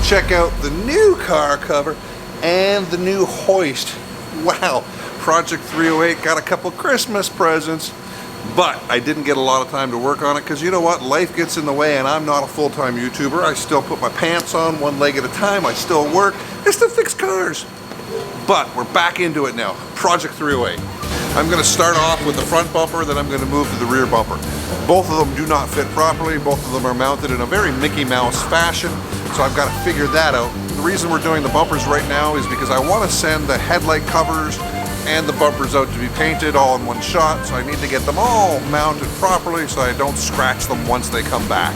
check out the new car cover and the new hoist. Wow, Project 308 got a couple Christmas presents, but I didn't get a lot of time to work on it because you know what, life gets in the way and I'm not a full-time YouTuber. I still put my pants on one leg at a time, I still work, I still fix cars. But we're back into it now, Project 308. I'm going to start off with the front bumper, then I'm going to move to the rear bumper. Both of them do not fit properly, both of them are mounted in a very Mickey Mouse fashion, so I've got to figure that out. The reason we're doing the bumpers right now is because I want to send the headlight covers and the bumpers out to be painted all in one shot, so I need to get them all mounted properly so I don't scratch them once they come back.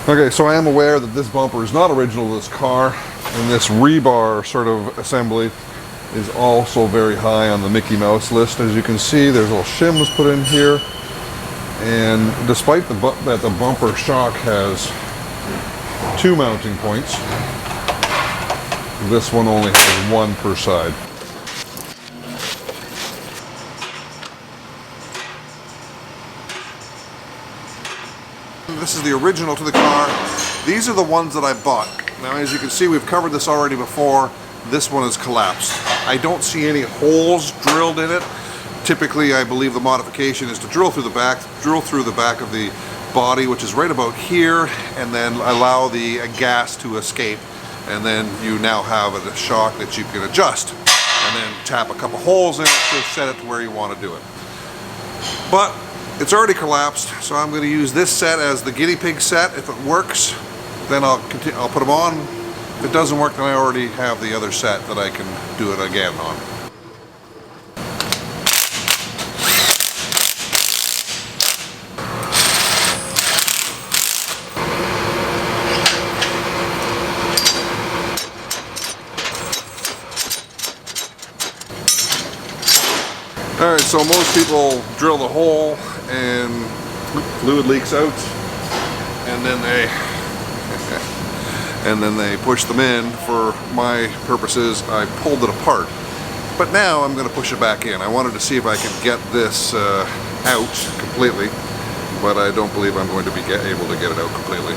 Okay, so I am aware that this bumper is not original to this car, and this rebar sort of assembly is also very high on the Mickey Mouse list. As you can see, there's little shims put in here, and despite that the bumper shock has 2 mounting points, this one only has 1 per side. This is the original to the car. These are the ones that I bought. Now, as you can see, we've covered this already before. This one is collapsed. I don't see any holes drilled in it. Typically, I believe the modification is to drill through the back of the body, which is right about here, and then allow the gas to escape. And then you now have a shock that you can adjust. And then tap a couple holes in it to set it to where you want to do it. But it's already collapsed, so I'm going to use this set as the guinea pig set. If it works, then I'll put them on. If it doesn't work, then I already have the other set that I can do it again on. Alright, so most people drill the hole and fluid leaks out, and then they push them in. For my purposes, I pulled it apart, but now I'm going to push it back in. I wanted to see if I could get this out completely, but I don't believe I'm going to be able to get it out completely.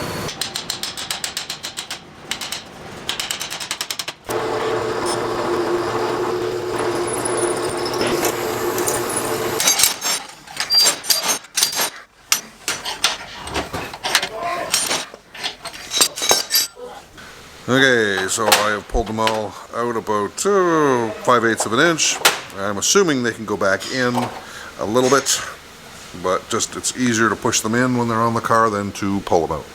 Okay, so I have pulled them all out about 5/8 of an inch. I'm assuming they can go back in a little bit, but just it's easier to push them in when they're on the car than to pull them out.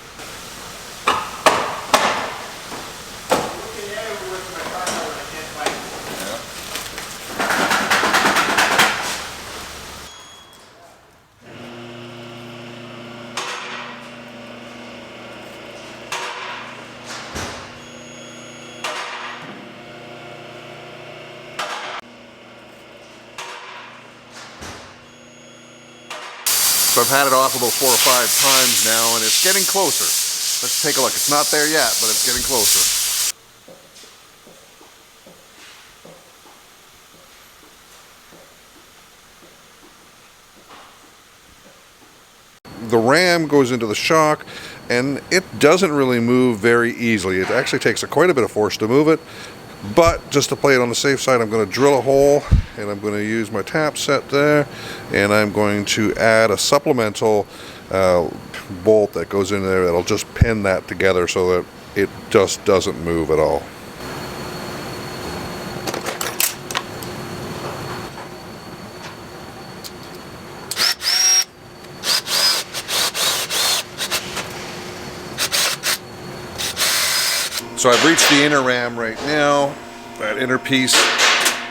So I've had it off about 4 or 5 times now, and it's getting closer. Let's take a look. It's not there yet, but it's getting closer. The ram goes into the shock, and it doesn't really move very easily. It actually takes quite a bit of force to move it. But just to play it on the safe side, I'm going to drill a hole, and I'm going to use my tap set there, and I'm going to add a supplemental bolt that goes in there that'll just pin that together so that it just doesn't move at all. So I've reached the inner ram right now, that inner piece,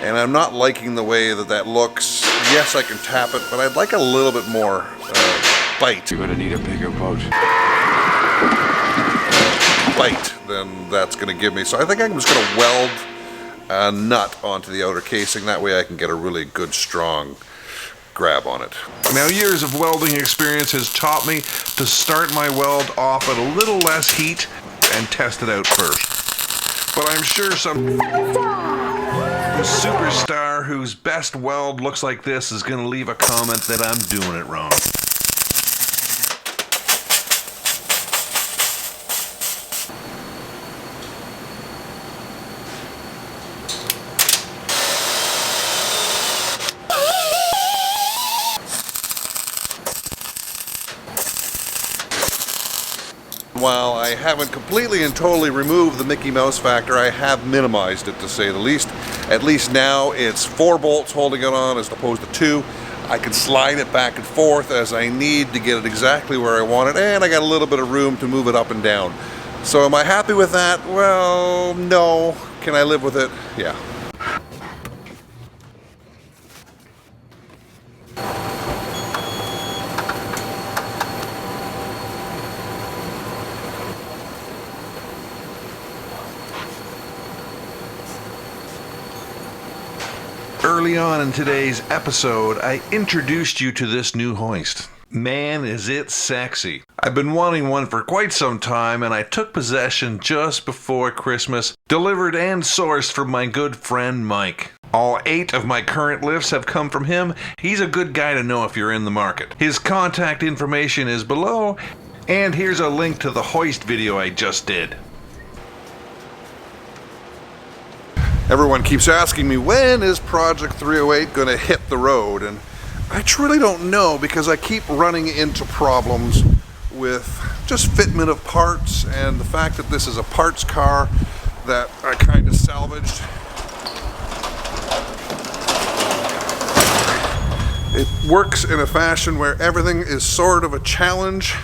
and I'm not liking the way that looks. Yes, I can tap it, but I'd like a little bit more bite. You're gonna need a bigger boat. Bite than that's gonna give me. So I think I'm just gonna weld a nut onto the outer casing. That way I can get a really good, strong grab on it. Now, years of welding experience has taught me to start my weld off at a little less heat and test it out first. But I'm sure some The superstar whose best weld looks like this is going to leave a comment that I'm doing it wrong. While I haven't completely and totally removed the Mickey Mouse factor, I have minimized it, to say the least. At least now it's 4 bolts holding it on as opposed to 2. I can slide it back and forth as I need to get it exactly where I want it, and I got a little bit of room to move it up and down. So am I happy with that? Well, no. Can I live with it? Yeah. Early on in today's episode, I introduced you to this new hoist. Man, is it sexy. I've been wanting one for quite some time, and I took possession just before Christmas, delivered and sourced from my good friend Mike. All 8 of my current lifts have come from him. He's a good guy to know if you're in the market. His contact information is below, and here's a link to the hoist video I just did. Everyone keeps asking me, when is Project 308 going to hit the road? And I truly don't know, because I keep running into problems with just fitment of parts, and the fact that this is a parts car that I kind of salvaged. It works in a fashion where everything is sort of a challenge.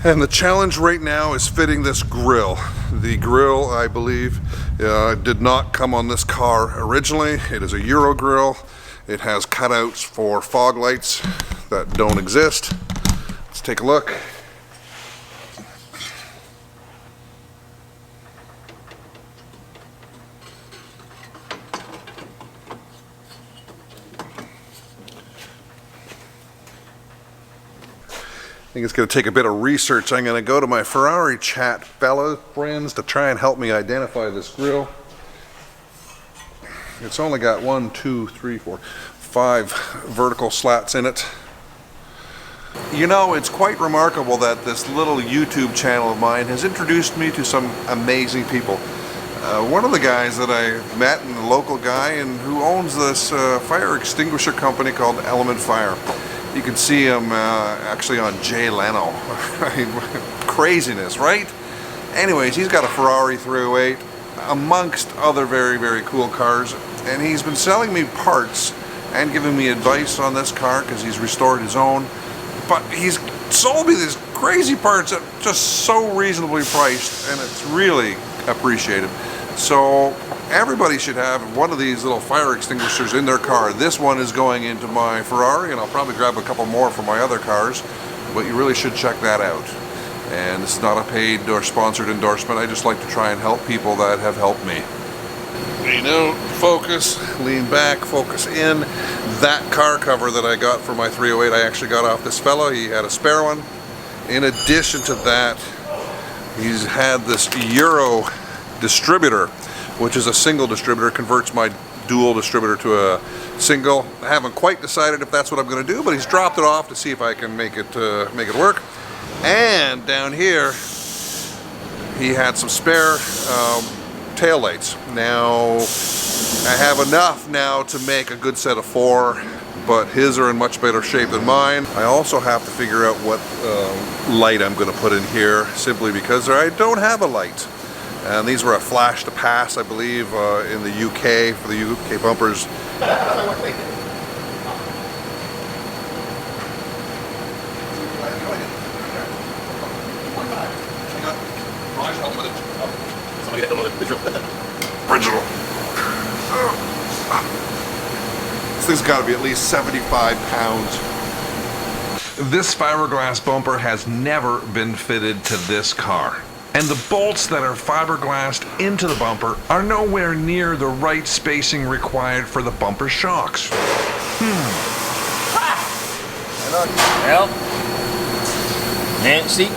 And the challenge right now is fitting this grill. The grill, I believe, did not come on this car originally. It is a Euro grill. It has cutouts for fog lights that don't exist. Let's take a look. I think it's going to take a bit of research. I'm going to go to my Ferrari chat friends to try and help me identify this grill. It's only got 1, 2, 3, 4, 5 vertical slats in it. You know, it's quite remarkable that this little YouTube channel of mine has introduced me to some amazing people. One of the guys that I met, and a local guy, and who owns this fire extinguisher company called Element Fire. You can see him actually on Jay Leno. Craziness, right? Anyways, he's got a Ferrari 308 amongst other very, very cool cars, and he's been selling me parts and giving me advice on this car because he's restored his own. But he's sold me these crazy parts at just so reasonably priced, and it's really appreciated. So everybody should have one of these little fire extinguishers in their car. This one is going into my Ferrari, and I'll probably grab a couple more for my other cars, but you really should check that out. And this is not a paid or sponsored endorsement. I just like to try and help people that have helped me. You know, focus, lean back, focus in. That car cover that I got for my 308, I actually got off this fellow. He had a spare one. In addition to that, he's had this Euro distributor, which is a single distributor, converts my dual distributor to a single. I haven't quite decided if that's what I'm going to do, but he's dropped it off to see if I can make it work. And down here, he had some spare taillights. Now, I have enough now to make a good set of 4, but his are in much better shape than mine. I also have to figure out what light I'm going to put in here, simply because I don't have a light. And these were a flash to pass, I believe, in the UK, for the UK bumpers. Original. This thing's got to be at least 75 pounds. This fiberglass bumper has never been fitted to this car. And the bolts that are fiberglassed into the bumper are nowhere near the right spacing required for the bumper shocks. Well, Nancy,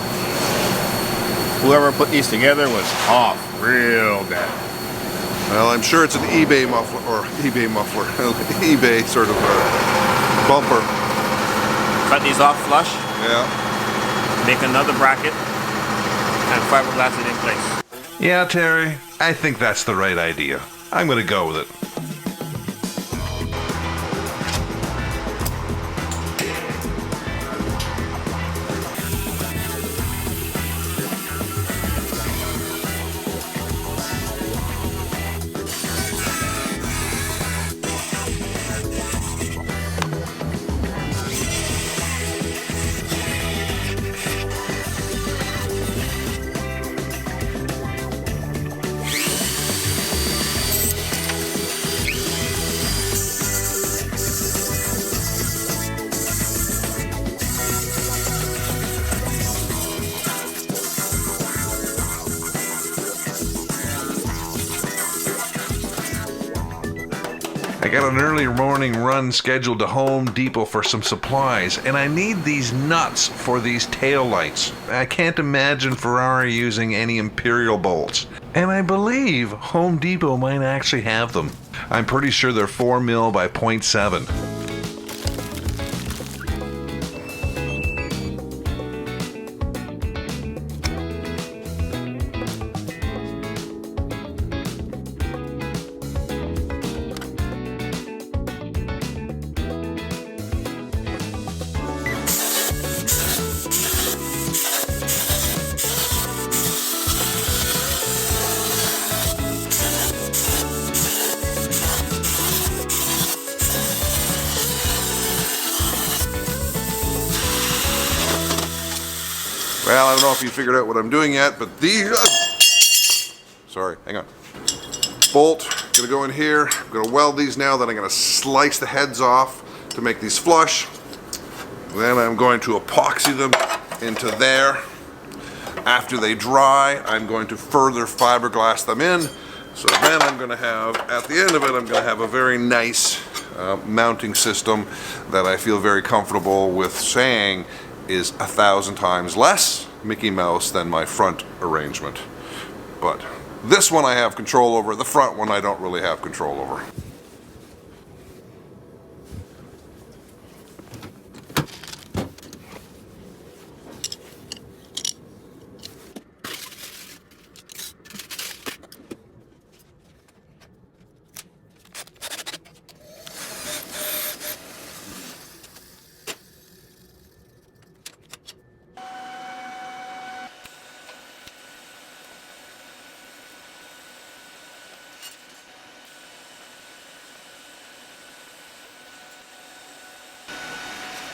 whoever put these together was off real bad. Well, I'm sure it's an eBay muffler, eBay sort of bumper. Cut these off flush, Yeah. make another bracket, and fiberglass it in place. Yeah, Terry, I think that's the right idea. I'm gonna go with it. I got an early morning run scheduled to Home Depot for some supplies, and I need these nuts for these taillights. I can't imagine Ferrari using any Imperial bolts, and I believe Home Depot might actually have them. I'm pretty sure they're 4 mil by 0.7. Well, I don't know if you figured out what I'm doing yet, but these... Sorry, hang on. Bolt, gonna go in here. I'm gonna weld these now, then I'm gonna slice the heads off to make these flush. Then I'm going to epoxy them into there. After they dry, I'm going to further fiberglass them in. So then I'm gonna have, at the end of it, I'm gonna have a very nice mounting system that I feel very comfortable with saying is 1,000 times less Mickey Mouse than my front arrangement. But this one I have control over, the front one I don't really have control over.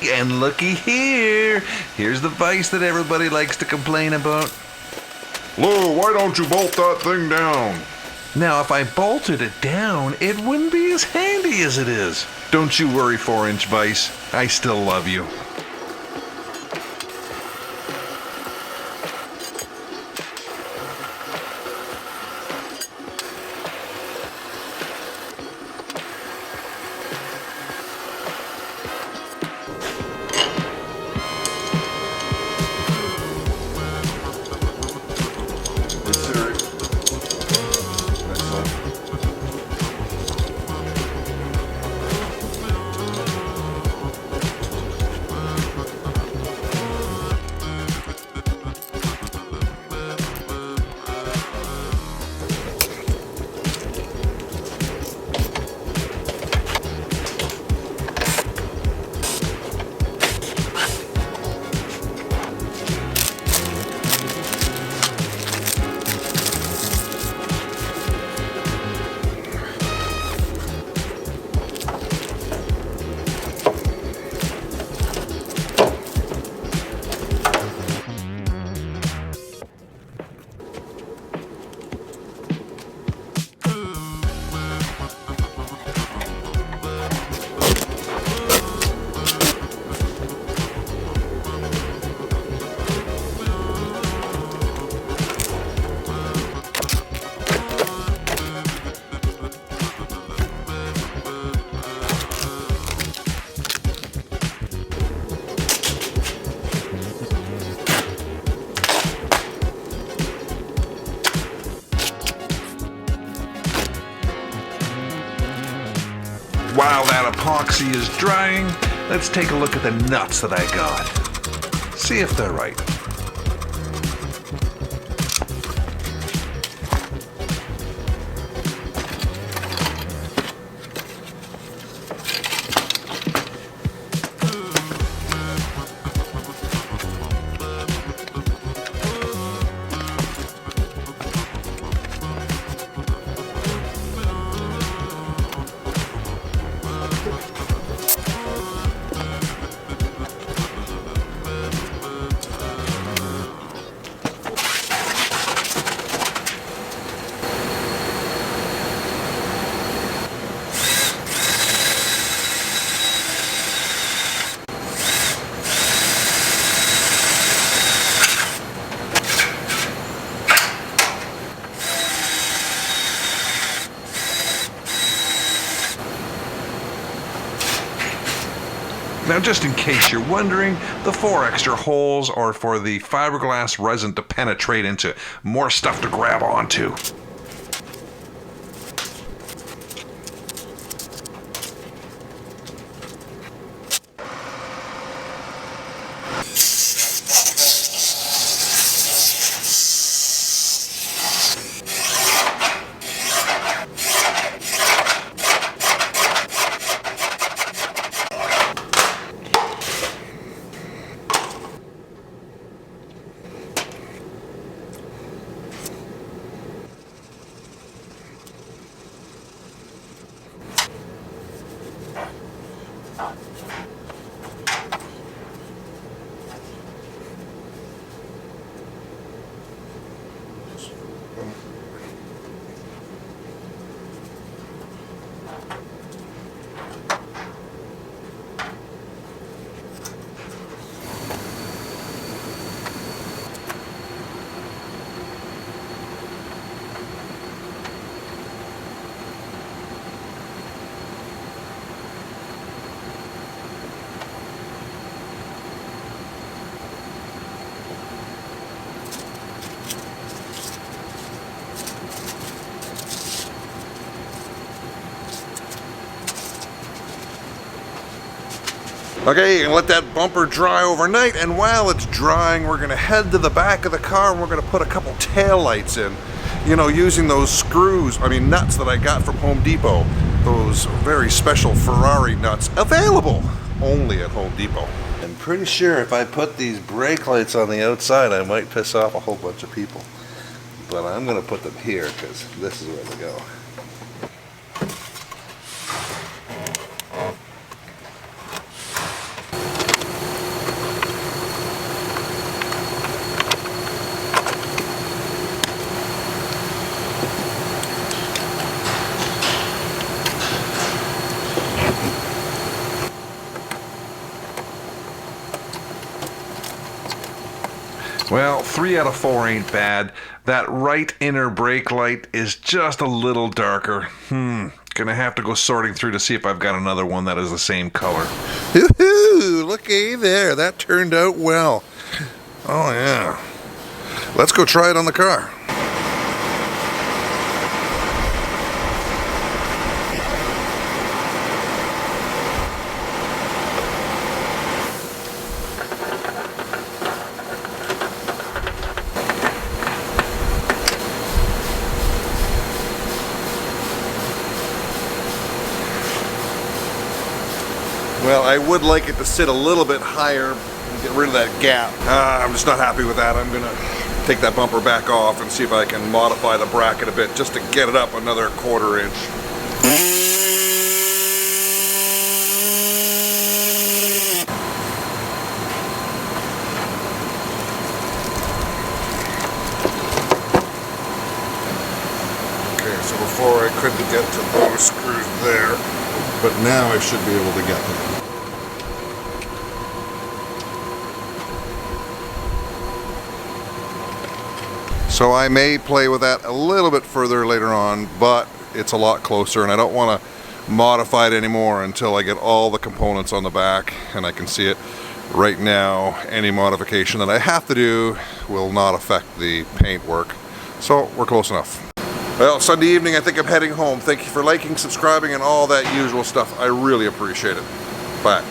And looky here, here's the vice that everybody likes to complain about. Lou, why don't you bolt that thing down? Now, if I bolted it down, it wouldn't be as handy as it is. Don't you worry, 4-inch vice. I still love you. While that epoxy is drying, let's take a look at the nuts that I got. See if they're right. Now, just in case you're wondering, the 4 extra holes are for the fiberglass resin to penetrate into. More stuff to grab onto. Okay, you can let that bumper dry overnight, and while it's drying, we're gonna head to the back of the car and we're gonna put a couple taillights in. You know, using those nuts that I got from Home Depot. Those very special Ferrari nuts, available only at Home Depot. I'm pretty sure if I put these brake lights on the outside, I might piss off a whole bunch of people. But I'm gonna put them here because this is where they go. Well, 3 out of 4 ain't bad. That right inner brake light is just a little darker. Gonna have to go sorting through to see if I've got another one that is the same color. Woohoo! Looky there, that turned out well. Oh yeah. Let's go try it on the car. Well, I would like it to sit a little bit higher and get rid of that gap. I'm just not happy with that. I'm gonna take that bumper back off and see if I can modify the bracket a bit just to get it up another 1/4 inch. Okay, so before I couldn't get to those screws there, but now I should be able to get them. So I may play with that a little bit further later on, but it's a lot closer and I don't want to modify it anymore until I get all the components on the back and I can see it. Right now, any modification that I have to do will not affect the paint work. So we're close enough. Well, Sunday evening, I think I'm heading home. Thank you for liking, subscribing, and all that usual stuff. I really appreciate it. Bye.